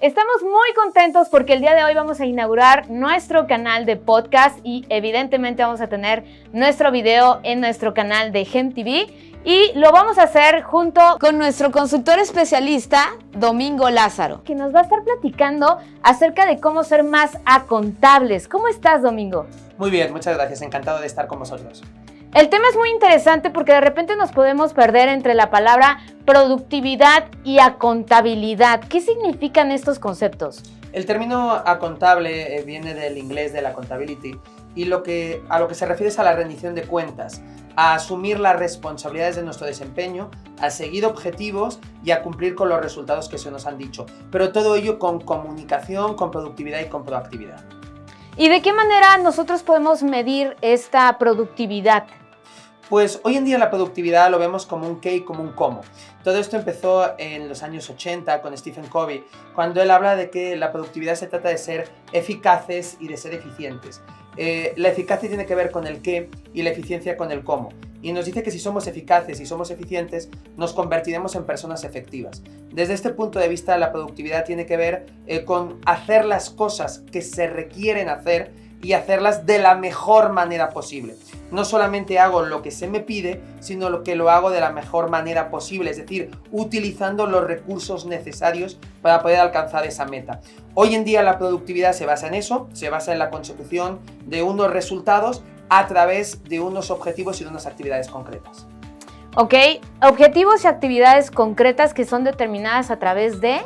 Estamos muy contentos porque el día de hoy vamos a inaugurar nuestro canal de podcast y evidentemente vamos a tener nuestro video en nuestro canal de GemTV y lo vamos a hacer junto con nuestro consultor especialista, Domingo Lázaro, que nos va a estar platicando acerca de cómo ser más acontables. ¿Cómo estás, Domingo? Muy bien, muchas gracias. Encantado de estar con vosotros. El tema es muy interesante porque de repente nos podemos perder entre la palabra productividad y acontabilidad. ¿Qué significan estos conceptos? El término acontable viene del inglés de la accountability y a lo que se refiere es a la rendición de cuentas, a asumir las responsabilidades de nuestro desempeño, a seguir objetivos y a cumplir con los resultados que se nos han dicho. Pero todo ello con comunicación, con productividad y con proactividad. ¿Y de qué manera nosotros podemos medir esta productividad? Pues hoy en día la productividad lo vemos como un qué y como un cómo. Todo esto empezó en los años 80 con Stephen Covey, cuando él habla de que la productividad se trata de ser eficaces y de ser eficientes. La eficacia tiene que ver con el qué y la eficiencia con el cómo. Y nos dice que si somos eficaces y somos eficientes, nos convertiremos en personas efectivas. Desde este punto de vista, la productividad tiene que ver con hacer las cosas que se requieren hacer y hacerlas de la mejor manera posible. No solamente hago lo que se me pide, sino lo que lo hago de la mejor manera posible, es decir, utilizando los recursos necesarios para poder alcanzar esa meta. Hoy en día la productividad se basa en eso, se basa en la consecución de unos resultados a través de unos objetivos y de unas actividades concretas. Ok, objetivos y actividades concretas que son determinadas a través de...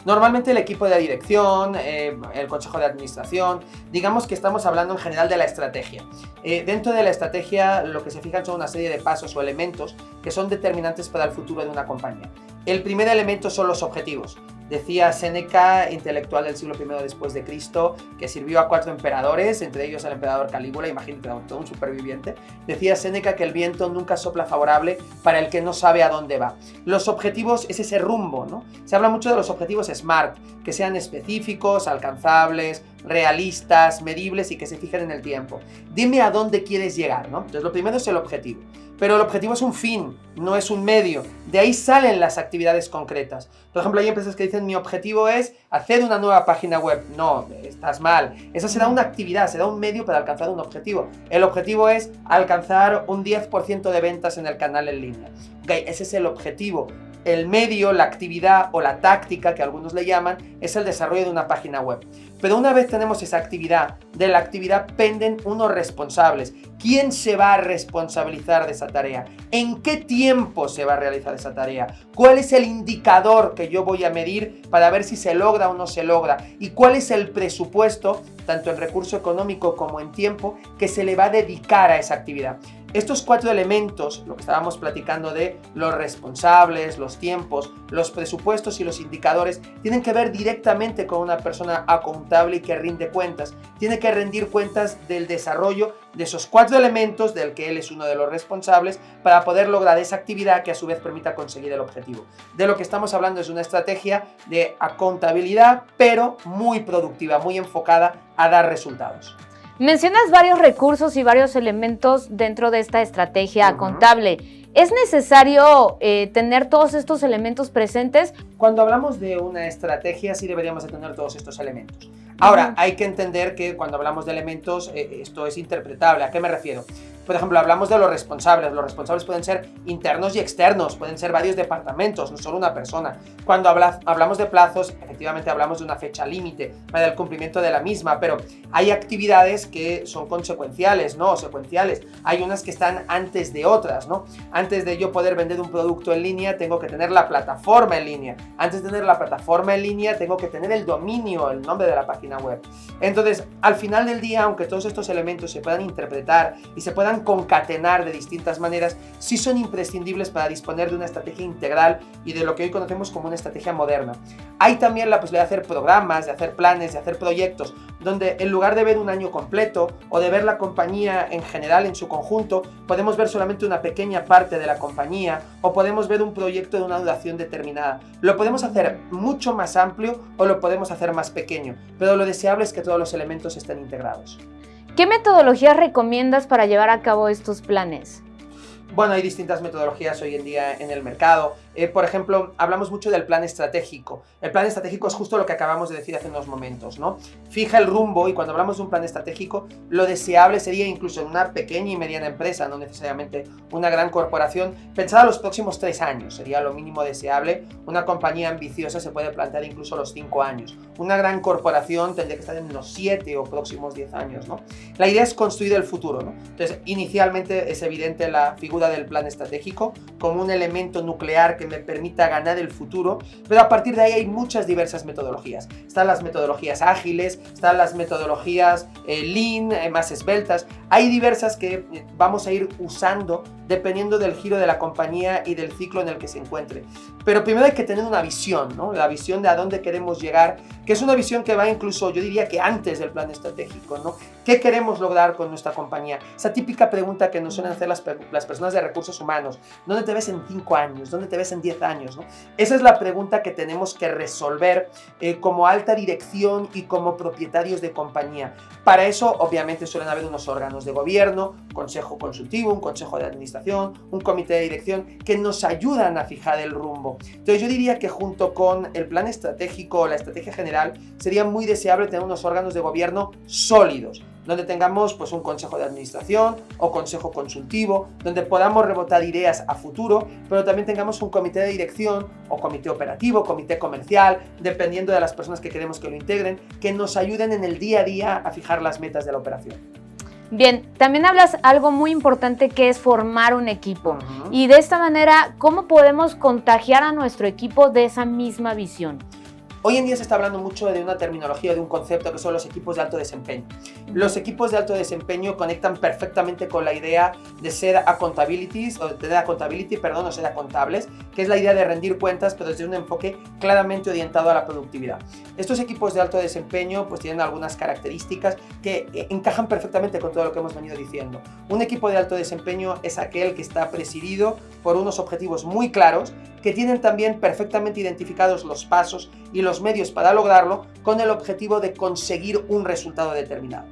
Normalmente el equipo de dirección, el consejo de administración, digamos que estamos hablando en general de la estrategia. Dentro de la estrategia lo que se fijan son una serie de pasos o elementos que son determinantes para el futuro de una compañía. El primer elemento son los objetivos. Decía Séneca, intelectual del siglo I después de Cristo, que sirvió a 4 emperadores, entre ellos al emperador Calígula, imagínate, todo un superviviente. Decía Séneca que el viento nunca sopla favorable para el que no sabe a dónde va. Los objetivos es ese rumbo, ¿no? Se habla mucho de los objetivos SMART, que sean específicos, alcanzables, realistas, medibles y que se fijen en el tiempo. Dime a dónde quieres llegar, ¿no? Entonces lo primero es el objetivo. Pero el objetivo es un fin, no es un medio. De ahí salen las actividades concretas. Por ejemplo, hay empresas que dicen, mi objetivo es hacer una nueva página web. No, estás mal. Esa será una actividad, será un medio para alcanzar un objetivo. El objetivo es alcanzar un 10% de ventas en el canal en línea. Okay, ese es el objetivo. El medio, la actividad o la táctica, que algunos le llaman, es el desarrollo de una página web. Pero una vez tenemos esa actividad, de la actividad penden unos responsables. ¿Quién se va a responsabilizar de esa tarea? ¿En qué tiempo se va a realizar esa tarea? ¿Cuál es el indicador que yo voy a medir para ver si se logra o no se logra? ¿Y cuál es el presupuesto, tanto en recurso económico como en tiempo, que se le va a dedicar a esa actividad? Estos 4 elementos, lo que estábamos platicando de los responsables, los tiempos, los presupuestos y los indicadores, tienen que ver directamente con una persona acontable y que rinde cuentas. Tiene que rendir cuentas del desarrollo de esos 4 elementos, del que él es uno de los responsables, para poder lograr esa actividad que a su vez permita conseguir el objetivo. De lo que estamos hablando es una estrategia de acontabilidad, pero muy productiva, muy enfocada a dar resultados. Mencionas varios recursos y varios elementos dentro de esta estrategia contable. ¿Es necesario tener todos estos elementos presentes? Cuando hablamos de una estrategia, sí deberíamos de tener todos estos elementos. Ahora, hay que entender que cuando hablamos de elementos, esto es interpretable. ¿A qué me refiero? Por ejemplo, hablamos de los responsables. Los responsables pueden ser internos y externos, pueden ser varios departamentos, no solo una persona. Cuando hablamos de plazos, efectivamente hablamos de una fecha límite para el cumplimiento de la misma, pero hay actividades que son consecuenciales, ¿no? O secuenciales. Hay unas que están antes de otras, ¿no? Antes de yo poder vender un producto en línea, tengo que tener la plataforma en línea. Antes de tener la plataforma en línea, tengo que tener el dominio, el nombre de la página web. Entonces, al final del día, aunque todos estos elementos se puedan interpretar y se puedan concatenar de distintas maneras, sí son imprescindibles para disponer de una estrategia integral y de lo que hoy conocemos como una estrategia moderna. Hay también la posibilidad de hacer programas, de hacer planes, de hacer proyectos, donde en lugar de ver un año completo o de ver la compañía en general en su conjunto, podemos ver solamente una pequeña parte de la compañía o podemos ver un proyecto de una duración determinada. Lo podemos hacer mucho más amplio o lo podemos hacer más pequeño, pero lo deseable es que todos los elementos estén integrados. ¿Qué metodologías recomiendas para llevar a cabo estos planes? Bueno, hay distintas metodologías hoy en día en el mercado. Por ejemplo, hablamos mucho del plan estratégico. El plan estratégico es justo lo que acabamos de decir hace unos momentos, ¿no? Fija el rumbo, y cuando hablamos de un plan estratégico, lo deseable sería incluso en una pequeña y mediana empresa, no necesariamente una gran corporación, pensar a los próximos 3 años, sería lo mínimo deseable. Una compañía ambiciosa se puede plantear incluso los 5 años. Una gran corporación tendría que estar en los 7 o próximos 10 años, ¿no? La idea es construir el futuro, ¿no? Entonces, inicialmente es evidente la figura del plan estratégico como un elemento nuclear que me permita ganar el futuro, pero a partir de ahí hay muchas diversas metodologías. Están las metodologías ágiles, están las metodologías lean, más esbeltas. Hay diversas que vamos a ir usando dependiendo del giro de la compañía y del ciclo en el que se encuentre. Pero primero hay que tener una visión, ¿no? La visión de a dónde queremos llegar, que es una visión que va incluso, yo diría que antes del plan estratégico, ¿no? ¿Qué queremos lograr con nuestra compañía? Esa típica pregunta que nos suelen hacer las personas de recursos humanos. ¿Dónde te ves en 5 años? ¿Dónde te ves en 10 años? ¿No? Esa es la pregunta que tenemos que resolver como alta dirección y como propietarios de compañía. Para eso, obviamente, suelen haber unos órganos de gobierno, consejo consultivo, un consejo de administración, un comité de dirección, que nos ayudan a fijar el rumbo. Entonces, yo diría que junto con el plan estratégico o la estrategia general, sería muy deseable tener unos órganos de gobierno sólidos, donde tengamos pues un consejo de administración o consejo consultivo, donde podamos rebotar ideas a futuro, pero también tengamos un comité de dirección o comité operativo, comité comercial, dependiendo de las personas que queremos que lo integren, que nos ayuden en el día a día a fijar las metas de la operación. Bien, también hablas algo muy importante que es formar un equipo. Y de esta manera, ¿cómo podemos contagiar a nuestro equipo de esa misma visión? Hoy en día se está hablando mucho de una terminología, de un concepto que son los equipos de alto desempeño. Los equipos de alto desempeño conectan perfectamente con la idea de ser accountabilities, o de tener accountability, perdón, o ser contables, que es la idea de rendir cuentas, pero desde un enfoque claramente orientado a la productividad. Estos equipos de alto desempeño pues tienen algunas características que encajan perfectamente con todo lo que hemos venido diciendo. Un equipo de alto desempeño es aquel que está presidido por unos objetivos muy claros, que tienen también perfectamente identificados los pasos y los medios para lograrlo, con el objetivo de conseguir un resultado determinado.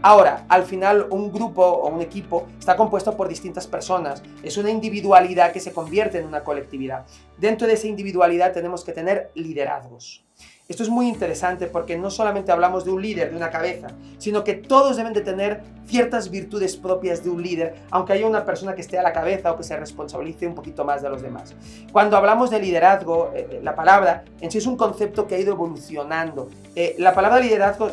Ahora, al final, un grupo o un equipo está compuesto por distintas personas. Es una individualidad que se convierte en una colectividad. Dentro de esa individualidad tenemos que tener liderazgos. Esto es muy interesante porque no solamente hablamos de un líder, de una cabeza, sino que todos deben de tener ciertas virtudes propias de un líder, aunque haya una persona que esté a la cabeza o que se responsabilice un poquito más de los demás. Cuando hablamos de liderazgo, la palabra en sí es un concepto que ha ido evolucionando. La palabra liderazgo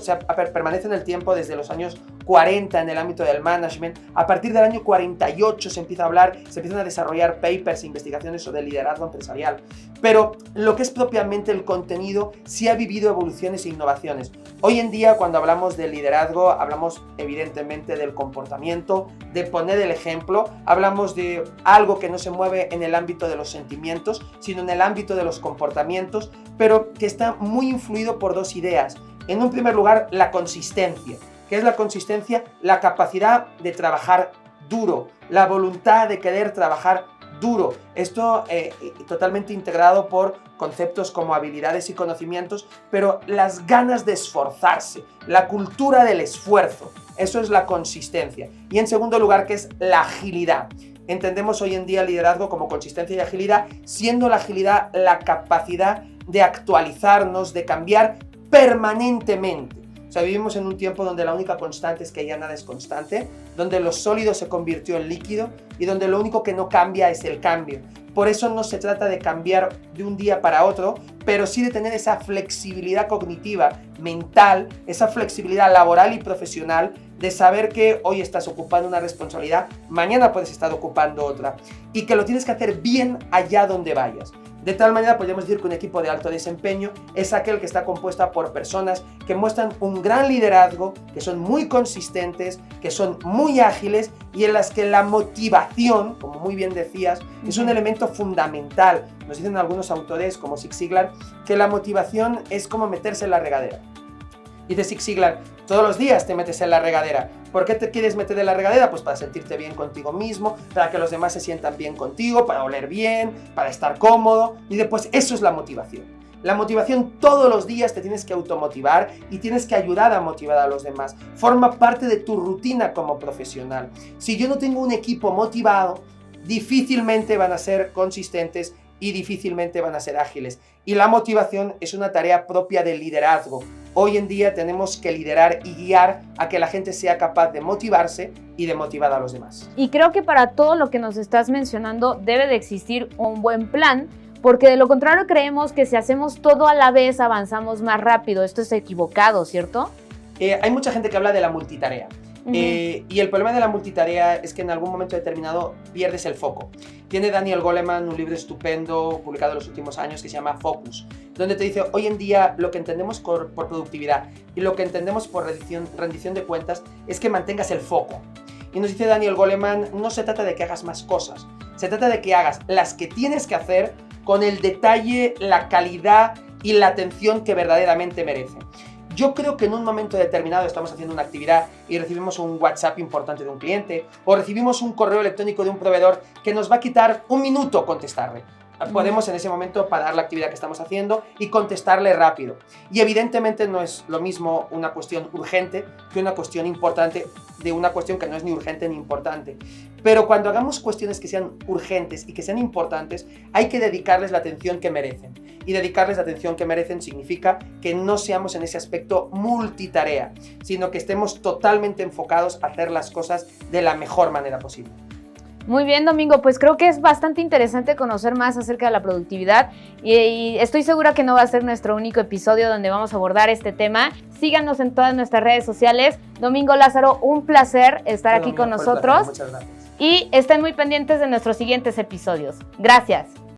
permanece en el tiempo desde los años 40 en el ámbito del management. A partir del año 48 se empieza a hablar, se empiezan a desarrollar papers e investigaciones sobre liderazgo empresarial. Pero lo que es propiamente el contenido sí ha vivido evoluciones e innovaciones. Hoy en día, cuando hablamos de liderazgo, hablamos evidentemente del comportamiento, de poner el ejemplo, hablamos de algo que no se mueve en el ámbito de los sentimientos, sino en el ámbito de los comportamientos, pero que está muy influido por dos ideas. En un primer lugar, la consistencia. ¿Qué es la consistencia? La capacidad de trabajar duro, la voluntad de querer trabajar duro. Esto totalmente integrado por conceptos como habilidades y conocimientos, pero las ganas de esforzarse, la cultura del esfuerzo. Eso es la consistencia. Y en segundo lugar, ¿qué es la agilidad? Entendemos hoy en día el liderazgo como consistencia y agilidad, siendo la agilidad la capacidad de actualizarnos, de cambiar permanentemente. O sea, vivimos en un tiempo donde la única constante es que ya nada es constante, donde lo sólido se convirtió en líquido y donde lo único que no cambia es el cambio. Por eso no se trata de cambiar de un día para otro, pero sí de tener esa flexibilidad cognitiva, mental, esa flexibilidad laboral y profesional de saber que hoy estás ocupando una responsabilidad, mañana puedes estar ocupando otra y que lo tienes que hacer bien allá donde vayas. De tal manera podríamos decir que un equipo de alto desempeño es aquel que está compuesto por personas que muestran un gran liderazgo, que son muy consistentes, que son muy ágiles y en las que la motivación, como muy bien decías, es un elemento fundamental. Nos dicen algunos autores como Zig Ziglar que la motivación es como meterse en la regadera. Dice Zig Ziglar, todos los días te metes en la regadera. ¿Por qué te quieres meter en la regadera? Pues para sentirte bien contigo mismo, para que los demás se sientan bien contigo, para oler bien, para estar cómodo. Y después eso es la motivación. La motivación todos los días te tienes que automotivar y tienes que ayudar a motivar a los demás. Forma parte de tu rutina como profesional. Si yo no tengo un equipo motivado, difícilmente van a ser consistentes y difícilmente van a ser ágiles. Y la motivación es una tarea propia del liderazgo. Hoy en día tenemos que liderar y guiar a que la gente sea capaz de motivarse y de motivar a los demás. Y creo que para todo lo que nos estás mencionando debe de existir un buen plan, porque de lo contrario creemos que si hacemos todo a la vez avanzamos más rápido. Esto es equivocado, ¿cierto? Hay mucha gente que habla de la multitarea. Y el problema de la multitarea es que en algún momento determinado pierdes el foco. Tiene Daniel Goleman un libro estupendo publicado en los últimos años que se llama Focus, donde te dice, hoy en día lo que entendemos por productividad y lo que entendemos por rendición de cuentas es que mantengas el foco. Y nos dice Daniel Goleman, no se trata de que hagas más cosas, se trata de que hagas las que tienes que hacer con el detalle, la calidad y la atención que verdaderamente merecen. Yo creo que en un momento determinado estamos haciendo una actividad y recibimos un WhatsApp importante de un cliente o recibimos un correo electrónico de un proveedor que nos va a quitar un minuto contestarle. Podemos en ese momento parar la actividad que estamos haciendo y contestarle rápido. Y evidentemente no es lo mismo una cuestión urgente que una cuestión importante de una cuestión que no es ni urgente ni importante. Pero cuando hagamos cuestiones que sean urgentes y que sean importantes, hay que dedicarles la atención que merecen. Y dedicarles la atención que merecen significa que no seamos en ese aspecto multitarea, sino que estemos totalmente enfocados a hacer las cosas de la mejor manera posible. Muy bien, Domingo, pues creo que es bastante interesante conocer más acerca de la productividad y estoy segura que no va a ser nuestro único episodio donde vamos a abordar este tema. Síganos en todas nuestras redes sociales. Domingo Lázaro, un placer estar aquí con nosotros. Muchas gracias. Y estén muy pendientes de nuestros siguientes episodios. Gracias.